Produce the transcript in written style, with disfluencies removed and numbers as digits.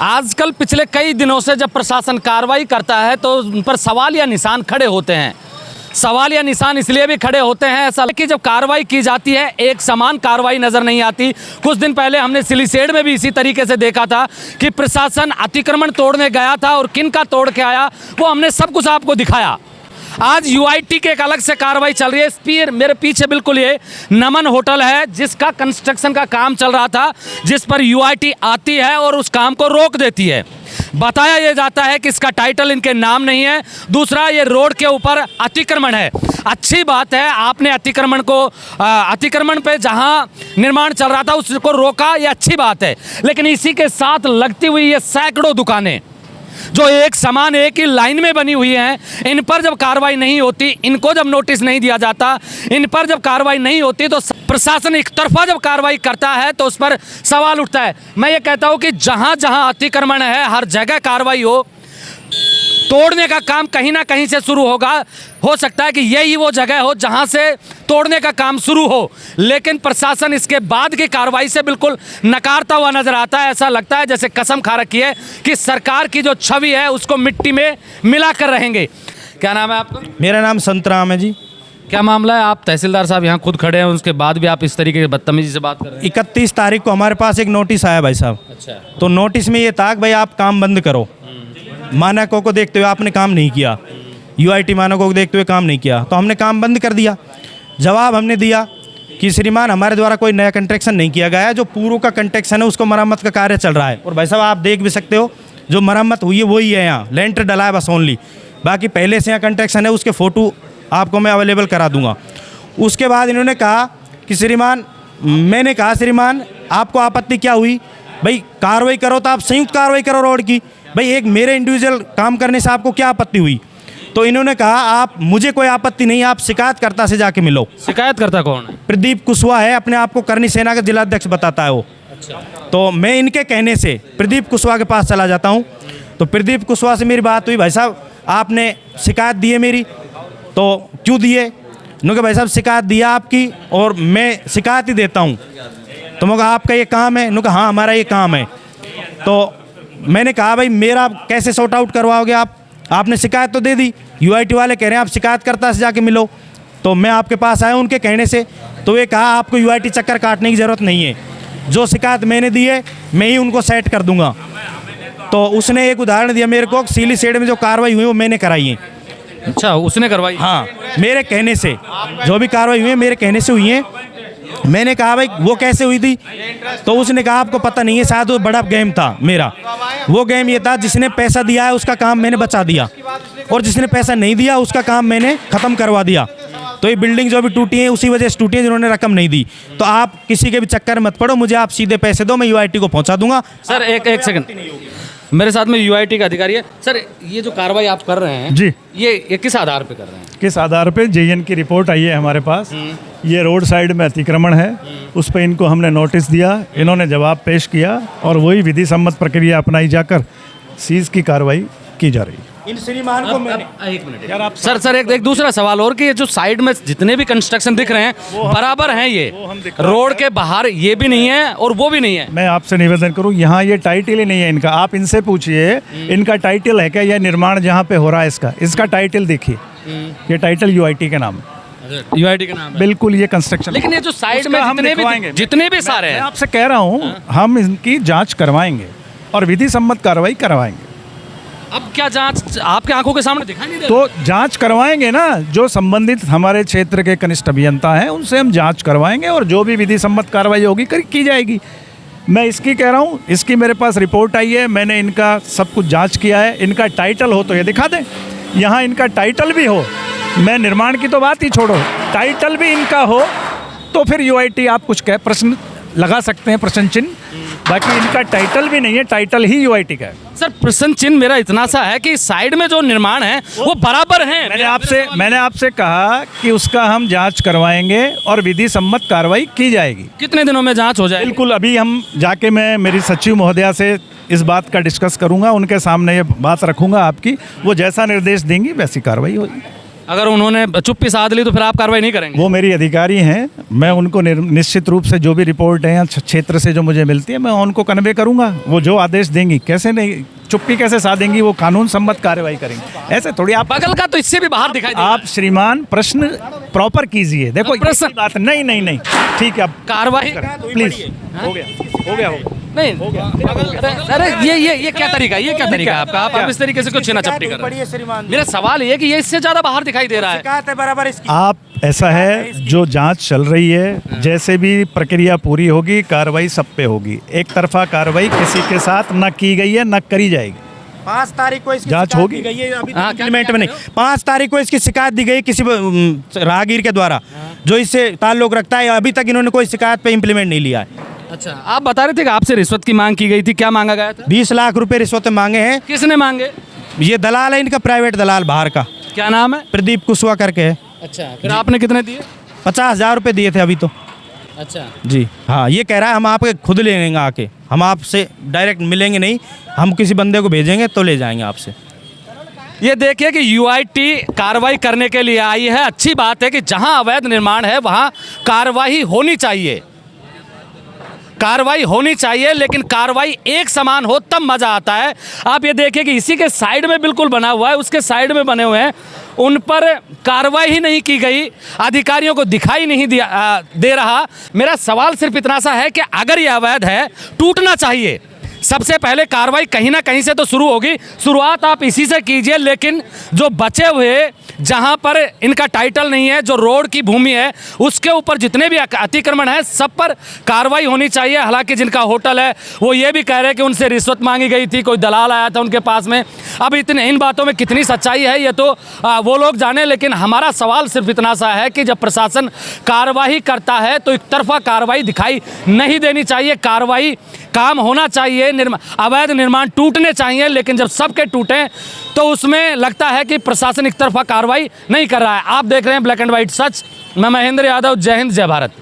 आजकल पिछले कई दिनों से जब प्रशासन कार्रवाई करता है तो उन पर सवाल या निशान खड़े होते हैं। सवाल या निशान इसलिए भी खड़े होते हैं ऐसा कि जब कार्रवाई की जाती है एक समान कार्रवाई नज़र नहीं आती। कुछ दिन पहले हमने सिलीसेड में भी इसी तरीके से देखा था कि प्रशासन अतिक्रमण तोड़ने गया था और किन का तोड़ के आया वो हमने सब कुछ आपको दिखाया। आज यूआईटी के एक अलग से कार्रवाई चल रही है। मेरे पीछे बिल्कुल ये नमन होटल है जिसका कंस्ट्रक्शन का काम चल रहा था, जिस पर यूआईटी आती है और उस काम को रोक देती है। बताया ये जाता है कि इसका टाइटल इनके नाम नहीं है। दूसरा, ये रोड के ऊपर अतिक्रमण है। अच्छी बात है, आपने अतिक्रमण पे जहां निर्माण चल रहा था उसको रोका, ये अच्छी बात है। लेकिन इसी के साथ लगती हुई ये सैकड़ों दुकानें जो एक समान एक ही लाइन में बनी हुई हैं, इन पर जब कार्रवाई नहीं होती, इनको जब नोटिस नहीं दिया जाता, इन पर जब कार्रवाई नहीं होती तो प्रशासन एक तरफा जब कार्रवाई करता है तो उस पर सवाल उठता है। मैं ये कहता हूँ कि जहाँ जहाँ अतिक्रमण है हर जगह कार्रवाई हो। तोड़ने का काम कहीं ना कहीं से शुरू होगा। हो सकता है कि यही वो जगह हो जहां से तोड़ने का काम शुरू हो, लेकिन प्रशासन इसके बाद की कार्रवाई से बिल्कुल नकारता हुआ नजर आता है। ऐसा लगता है जैसे कसम खा रखी है कि सरकार की जो छवि है उसको मिट्टी में मिला कर रहेंगे। क्या नाम है आपका? मेरा नाम संतराम है जी। क्या मामला है? आप तहसीलदार साहब यहाँ खुद खड़े हैं, उसके बाद भी आप इस तरीके की बदतमीजी से बात कर रहे हैं। 31 तारीख को हमारे पास एक नोटिस आया भाई साहब। अच्छा। तो नोटिस में ये था कि भाई आप काम बंद करो। मानकों को देखते हुए आपने काम नहीं किया, यूआईटी मानकों को देखते हुए काम नहीं किया, तो हमने काम बंद कर दिया। जवाब हमने दिया कि श्रीमान हमारे द्वारा कोई नया कंस्ट्रक्शन नहीं किया गया है, जो पूर्व का कंस्ट्रक्शन है उसको मरम्मत का कार्य चल रहा है। और भाई साहब आप देख भी सकते हो जो मरम्मत हुई है वही है, यहाँ लेंटर डला है बस ओनली। बाकी पहले से यहाँ कंस्ट्रक्शन है, उसके फ़ोटो आपको मैं अवेलेबल करा दूँगा। उसके बाद इन्होंने कहा कि श्रीमान, मैंने कहा श्रीमान आपको आपत्ति क्या हुई? भाई कार्रवाई करो तो आप संयुक्त कार्रवाई करो रोड की। भाई एक मेरे इंडिविजुअल काम करने से आपको क्या आपत्ति हुई? तो इन्होंने कहा आप मुझे कोई आपत्ति नहीं, आप शिकायतकर्ता से जाके मिलो। शिकायतकर्ता कौन है? प्रदीप कुशवाहा है, अपने आप को करनी सेना का जिलाध्यक्ष बताता है वो। अच्छा। तो मैं इनके कहने से प्रदीप कुशवाहा के पास चला जाता हूँ। तो प्रदीप कुशवाहा से मेरी बात हुई, भाई साहब आपने शिकायत दी है मेरी, तो क्यों दिए? उन्होंने भाई साहब शिकायत दिया आपकी और मैं शिकायत ही देता हूँ। तो मैं कहा आपका ये काम है? उन्होंने कहा हाँ हमारा ये काम है। तो मैंने कहा भाई मेरा कैसे सॉर्ट आउट करवाओगे आप? आपने शिकायत तो दे दी, यूआईटी वाले कह रहे हैं आप शिकायतकर्ता से जाके मिलो। तो मैं आपके पास आया उनके कहने से, तो ये कहा आपको यूआईटी चक्कर काटने की ज़रूरत नहीं है, जो शिकायत मैंने दी है मैं ही उनको सेट कर दूंगा। तो उसने एक उदाहरण दिया मेरे को, सिलीसेड में जो कार्रवाई हुई वो मैंने कराई है। अच्छा, उसने करवाई? हाँ, मेरे कहने से जो भी कार्रवाई हुई है मेरे कहने से हुई है। मैंने कहा भाई वो कैसे हुई थी? तो उसने कहा आपको पता नहीं है, शायद वो बड़ा गेम था मेरा। वो गेम ये था जिसने पैसा दिया है उसका काम मैंने बचा दिया, और जिसने पैसा नहीं दिया उसका काम मैंने ख़त्म करवा दिया। तो ये बिल्डिंग जो भी टूटी है उसी वजह से टूटी है जिन्होंने रकम नहीं दी। तो आप किसी के भी चक्कर मत पड़ो, मुझे आप सीधे पैसे दो, मैं यूआईटी को पहुंचा दूंगा। सर एक सेकंड, मेरे साथ में यूआईटी का अधिकारी है। सर ये जो कार्रवाई आप कर रहे हैं जी, ये किस आधार पे कर रहे हैं? किस आधार पे? जेएन की रिपोर्ट आई है हमारे पास। ये रोड साइड में अतिक्रमण है, उस पर इनको हमने नोटिस दिया, इन्होंने जवाब पेश किया और वही विधि सम्मत प्रक्रिया अपनाई जाकर सीज की कार्रवाई की जा रही है। इन श्रीमान को मैंने एक मिनट यार, आप सर एक दूसरा सवाल और कि ये जो साइड में जितने भी कंस्ट्रक्शन दिख रहे हैं बराबर हैं, ये रोड के बाहर ये भी नहीं है और वो भी नहीं है। मैं आपसे निवेदन करूं, यहाँ ये टाइटल ही नहीं है इनका। आप इनसे पूछिए इनका टाइटल है क्या? यह निर्माण जहाँ पे हो रहा है इसका टाइटल देखिए, ये टाइटल यूआईटी के नाम है। यूआईटी के नाम है बिल्कुल, ये कंस्ट्रक्शन। लेकिन ये जो साइड में जितने भी सारे हैं, आपसे कह रहा हूँ हम इनकी जाँच करवाएंगे और विधि सम्मत कार्रवाई करवाएंगे। अब क्या जांच आपके आंखों के सामने दिखाई नहीं दे? तो जांच करवाएंगे ना, जो संबंधित हमारे क्षेत्र के कनिष्ठ अभियंता हैं उनसे हम जांच करवाएंगे और जो भी विधि सम्मत कार्रवाई होगी की जाएगी। मैं इसकी कह रहा हूँ, इसकी मेरे पास रिपोर्ट आई है, मैंने इनका सब कुछ जांच किया है। इनका टाइटल हो तो ये दिखा दें, यहाँ इनका टाइटल भी हो। मैं निर्माण की तो बात ही छोड़ो, टाइटल भी इनका हो तो फिर यूआईटी आप कुछ कह प्रश्न लगा सकते हैं, प्रश्न चिन्ह। बाकी इनका टाइटल भी नहीं है, टाइटल ही यूआईटी का है। सर प्रश्न चिन्ह मेरा इतना सा है कि साइड में जो निर्माण है वो बराबर हैं। मैंने आपसे कहा कि उसका हम जांच करवाएंगे और विधि सम्मत कार्रवाई की जाएगी। कितने दिनों में जांच हो जाएगी? बिल्कुल, अभी हम जाके मैं मेरी सचिव महोदया से इस बात का डिस्कस करूंगा, उनके सामने ये बात रखूंगा आपकी, वो जैसा निर्देश देंगी वैसी कार्रवाई होगी। अगर उन्होंने चुप्पी साध ली तो फिर आप कार्रवाई नहीं करेंगे? वो मेरी अधिकारी हैं, मैं उनको निश्चित रूप से जो भी रिपोर्ट है या क्षेत्र से जो मुझे मिलती है मैं उनको कन्वे करूंगा। वो जो आदेश देंगी, कैसे नहीं चुप्पी कैसे साधेंगी, वो कानून सम्मत कार्रवाई करेंगे। ऐसे थोड़ी आप बगल का तो इससे भी बाहर दिखाई दे रहा है। आप श्रीमान प्रश्न प्रॉपर कीजिए। देखो प्रश्न- ये बात नहीं ठीक है, अब कार्रवाई प्लीज हो गया नहीं अरे ये क्या तरीका है? ये क्या तरीका है आपका? आप इस तरीके से कुछ छीना चपटी कर रहे हैं। मेरा सवाल ये है कि ये इससे ज्यादा बाहर दिखाई दे रहा है। बराबर इसकी आप ऐसा है, जो जांच चल रही है, जैसे भी प्रक्रिया पूरी होगी कार्रवाई सब पे होगी। एक तरफा कार्रवाई किसी के साथ न की गई है न करी जाएगी। 5 तारीख को इसकी जांच शिकायत होगी। दी गई है, अभी हाँ, इम्प्लीमेंट में नहीं। 5 तारीख को इसकी शिकायत दी गई किसी राहगीर के द्वारा जो इससे ताल्लुक रखता है, अभी तक इन्होंने कोई शिकायत पे इम्प्लीमेंट नहीं लिया है। अच्छा, आप बता रहे थे कि आपसे रिश्वत की मांग की गई थी, क्या मांगा गया था? 20 लाख रुपए रिश्वत मांगे हैं। किसने मांगे? ये दलाल है, इनका प्राइवेट दलाल बाहर का, क्या नाम है? प्रदीप कुशवाहा करके है। अच्छा, फिर आपने कितने दिए? 50,000 रुपये दिए थे अभी तो। अच्छा, जी हाँ, ये कह रहा है हम आपके खुद ले लेंगे आके, हम आपसे डायरेक्ट मिलेंगे नहीं, हम किसी बंदे को भेजेंगे तो ले जाएंगे आपसे। ये देखिए कि यूआईटी कार्रवाई करने के लिए आई है। अच्छी बात है कि जहां अवैध निर्माण है वहां कार्रवाई होनी चाहिए, कार्रवाई होनी चाहिए, लेकिन कार्रवाई एक समान हो तब मजा आता है। आप ये देखिए कि इसी के साइड में बिल्कुल बना हुआ है, उसके साइड में बने हुए हैं, उन पर कार्रवाई ही नहीं की गई, अधिकारियों को दिखाई नहीं दे रहा। मेरा सवाल सिर्फ इतना सा है कि अगर ये अवैध है, टूटना चाहिए। सबसे पहले कार्रवाई कहीं ना कहीं से तो शुरू होगी, शुरुआत आप इसी से कीजिए, लेकिन जो बचे हुए जहां पर इनका टाइटल नहीं है, जो रोड की भूमि है, उसके ऊपर जितने भी अतिक्रमण है सब पर कार्रवाई होनी चाहिए। हालांकि जिनका होटल है वो ये भी कह रहे हैं कि उनसे रिश्वत मांगी गई थी, कोई दलाल आया था उनके पास में। अब इन बातों में कितनी सच्चाई है ये तो वो लोग जाने, लेकिन हमारा सवाल सिर्फ इतना सा है कि जब प्रशासन कार्रवाई करता है तो एक तरफा कार्रवाई दिखाई नहीं देनी चाहिए। कार्रवाई काम होना चाहिए, अवैध निर्माण टूटने चाहिए, लेकिन जब सबके टूटें तो उसमें लगता है कि प्रशासन एक तरफा कार्रवाई नहीं कर रहा है। आप देख रहे हैं ब्लैक एंड व्हाइट सच। मैं महेंद्र यादव, जय हिंद, जय भारत।